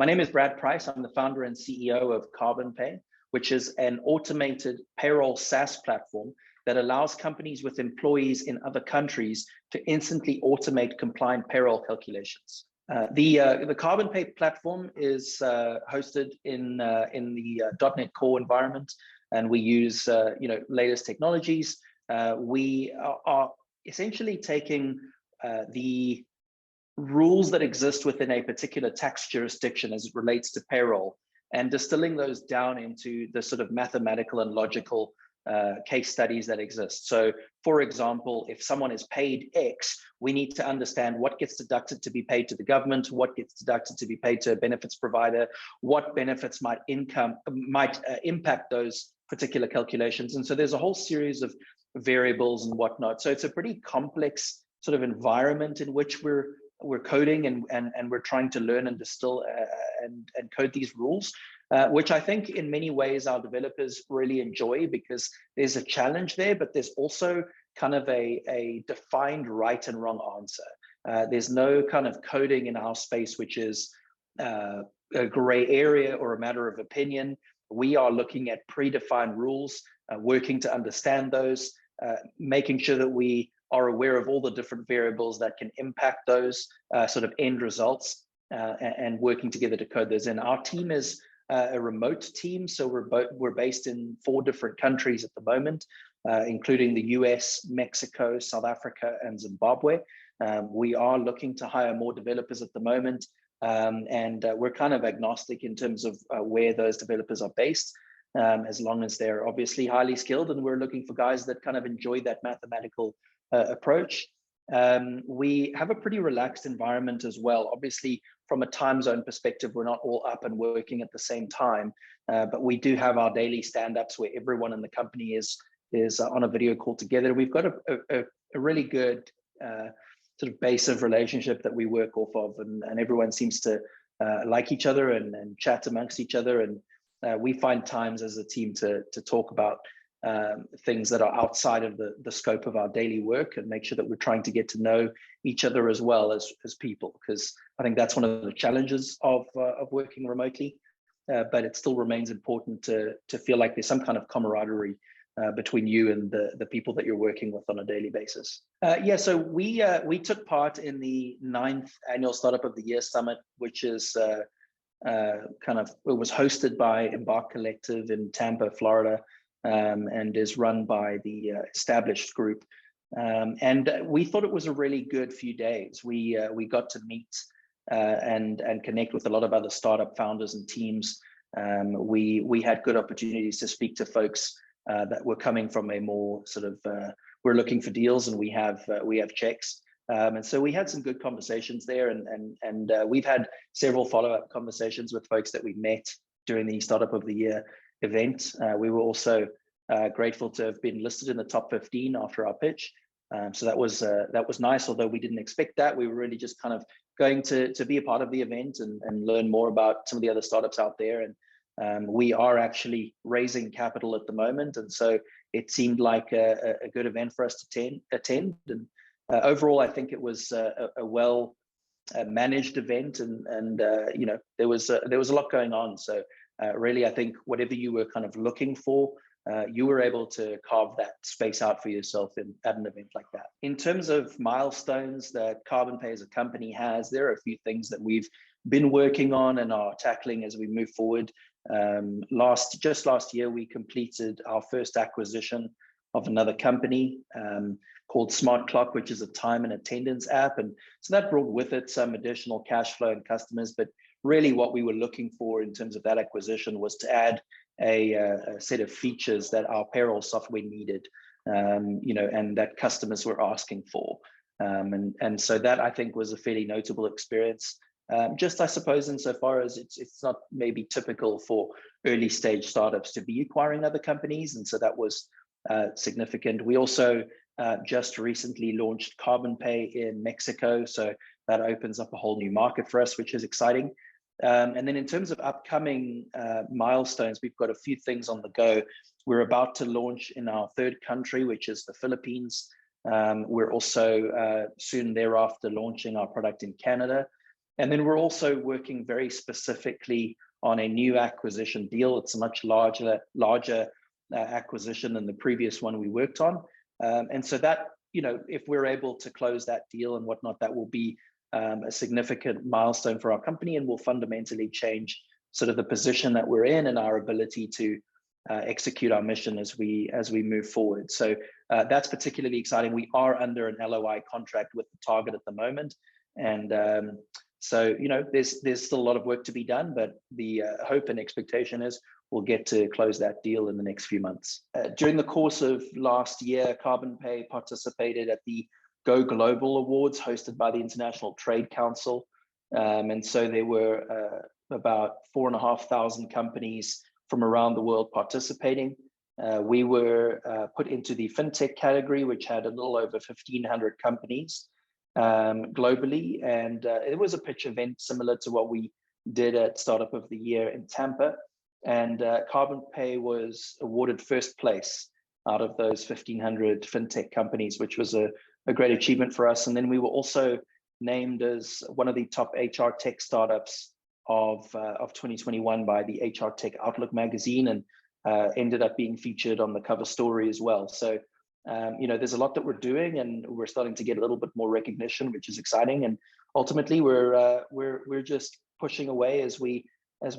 My name is Brad Price. I'm the founder and CEO of KarbonPay, which is an automated payroll SaaS platform that allows companies with employees in other countries to instantly automate compliant payroll calculations. The KarbonPay platform is hosted in the .NET Core environment, and we use latest technologies. We are essentially taking the rules that exist within a particular tax jurisdiction as it relates to payroll and distilling those down into the sort of mathematical and logical case studies that exist. So, for example, if someone is paid X, we need to understand what gets deducted to be paid to the government, what gets deducted to be paid to a benefits provider, what benefits might impact those particular calculations. And so there's a whole series of variables and whatnot. So it's a pretty complex sort of environment in which we're coding and we're trying to learn and distill and code these rules, which I think in many ways our developers really enjoy, because there's a challenge there, but there's also kind of a defined right and wrong answer. There's no kind of coding in our space which is a gray area or a matter of opinion. We are looking at predefined rules, working to understand those, making sure that we are aware of all the different variables that can impact those sort of end results, and working together to code those in. Our team is a remote team, so we're based in 4 different countries at the moment, including the US, Mexico, South Africa, and Zimbabwe. We are looking to hire more developers at the moment, and we're kind of agnostic in terms of where those developers are based, as long as they're obviously highly skilled, and we're looking for guys that kind of enjoy that mathematical approach. We have a pretty relaxed environment as well. Obviously, from a time zone perspective, we're not all up and working at the same time, but we do have our daily stand-ups where everyone in the company is on a video call together. We've got a really good sort of base of relationship that we work off of, and everyone seems to like each other and chat amongst each other, and we find times as a team to talk about things that are outside of the scope of our daily work, and make sure that we're trying to get to know each other as well as people, because I think that's one of the challenges of working remotely, but it still remains important to feel like there's some kind of camaraderie between you and the people that you're working with on a daily basis. So we took part in the 9th annual Startup of the Year Summit, which is it was hosted by Embark Collective in Tampa, Florida, and is run by the Established Group. And we thought it was a really good few days. We got to meet and connect with a lot of other startup founders and teams. We had good opportunities to speak to folks that were coming from a more sort of we're looking for deals, and we have checks. And so we had some good conversations there, and we've had several follow-up conversations with folks that we met during the Startup of the Year event. We were also grateful to have been listed in the top 15 after our pitch. So that was nice, although we didn't expect that. We were really just kind of going to be a part of the event and learn more about some of the other startups out there. And we are actually raising capital at the moment, and so it seemed like a good event for us to attend. And overall, I think it was a well managed event, and there was a lot going on. So really, I think whatever you were kind of looking for, you were able to carve that space out for yourself at an event like that. In terms of milestones that KarbonPay as a company has, there are a few things that we've been working on and are tackling as we move forward. Just last year, we completed our first acquisition of another company called Smart Clock, which is a time and attendance app. And so that brought with it some additional cash flow and customers, but really what we were looking for in terms of that acquisition was to add a set of features that our payroll software needed, and that customers were asking for. And so that, I think, was a fairly notable experience. Just, I suppose, insofar as it's not maybe typical for early stage startups to be acquiring other companies. And so that was significant. We also just recently launched KarbonPay in Mexico. So that opens up a whole new market for us, which is exciting. And then in terms of upcoming milestones, we've got a few things on the go. We're about to launch in our 3rd country, which is the Philippines. We're also soon thereafter launching our product in Canada. And then we're also working very specifically on a new acquisition deal. It's a much larger acquisition than the previous one we worked on. And so that, if we're able to close that deal and whatnot, that will be a significant milestone for our company and will fundamentally change sort of the position that we're in and our ability to execute our mission as we move forward. So that's particularly exciting. We are under an LOI contract with the target at the moment, and so there's still a lot of work to be done, but the hope and expectation is we'll get to close that deal in the next few months. During the course of last year, KarbonPay participated at the Go Global Awards hosted by the International Trade Council. And so there were about 4,500 companies from around the world participating. We were put into the fintech category, which had a little over 1,500 companies globally. And it was a pitch event similar to what we did at Startup of the Year in Tampa. And KarbonPay was awarded first place out of those 1,500 fintech companies, which was a great achievement for us. And then we were also named as one of the top HR tech startups of 2021 by the HR Tech Outlook magazine, and ended up being featured on the cover story as well. So there's a lot that we're doing, and we're starting to get a little bit more recognition, which is exciting. And ultimately, we're just pushing away as we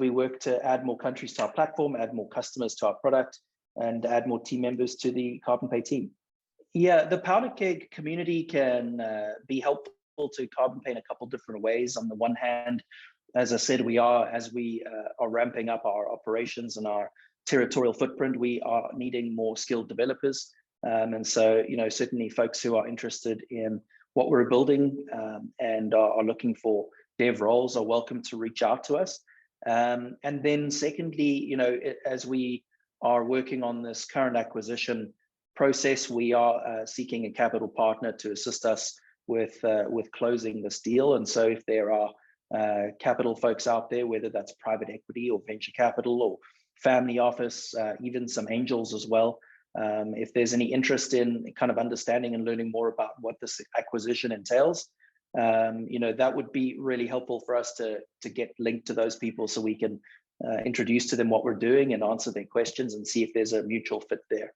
work to add more countries to our platform, add more customers to our product, and add more team members to the KarbonPay team. Yeah, the powder keg community can be helpful to KarbonPay in a couple different ways. On the one hand, as I said, as we are ramping up our operations and our territorial footprint, we are needing more skilled developers. And so, certainly folks who are interested in what we're building and are looking for dev roles are welcome to reach out to us. And then secondly, as we are working on this current acquisition process, we are seeking a capital partner to assist us with closing this deal. And so if there are capital folks out there, whether that's private equity or venture capital or family office, even some angels as well, if there's any interest in kind of understanding and learning more about what this acquisition entails, that would be really helpful for us to get linked to those people so we can introduce to them what we're doing and answer their questions and see if there's a mutual fit there.